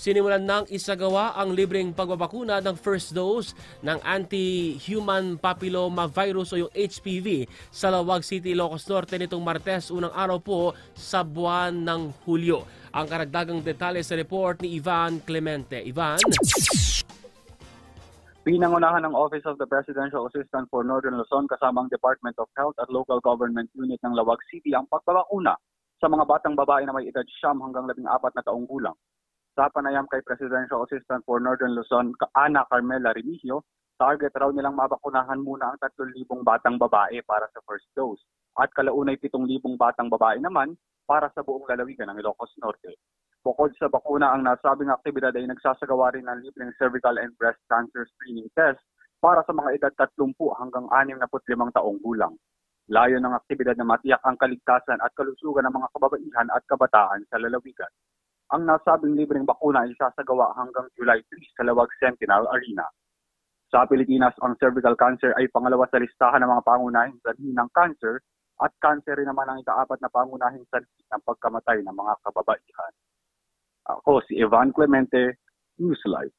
Sinimulan nang isagawa ang libreng pagbabakuna ng first dose ng anti-human papilloma virus o yung HPV sa Lawag City, Ilocos Norte nitong Martes, unang araw po sa buwan ng Hulyo. Ang karagdagang detalye sa report ni Ivan Clemente. Ivan? Pinangunahan ng Office of the Presidential Assistant for Northern Luzon kasama ang Department of Health at Local Government Unit ng Lawag City ang pagbabakuna sa mga batang babae na may edad 9 hanggang 14 na taong gulang. Sa panayam kay Presidential Assistant for Northern Luzon, Ana Carmela Remigio, target raw nilang mabakunahan muna ang 3,000 batang babae para sa first dose at kalaunay 7,000 batang babae naman para sa buong lalawigan ng Ilocos Norte. Bukod sa bakuna, ang nasabing aktibidad ay nagsasagawa rin ng libreng cervical and breast cancer screening test para sa mga edad 30 hanggang 65 taong gulang. Layo ng aktibidad na matiyak ang kaligtasan at kalusugan ng mga kababaihan at kabataan sa lalawigan. Ang nasabing libreng bakuna ay isasagawa hanggang July 3 sa Lawag Sentinel Arena. Sa Pilipinas, ang cervical cancer ay pangalawa sa listahan ng mga pangunahing sanhi ng cancer at cancer rin naman ang ika-4 na pangunahing sanhi ng pagkamatay ng mga kababaihan. Ako si Ivan Clemente, Newslight.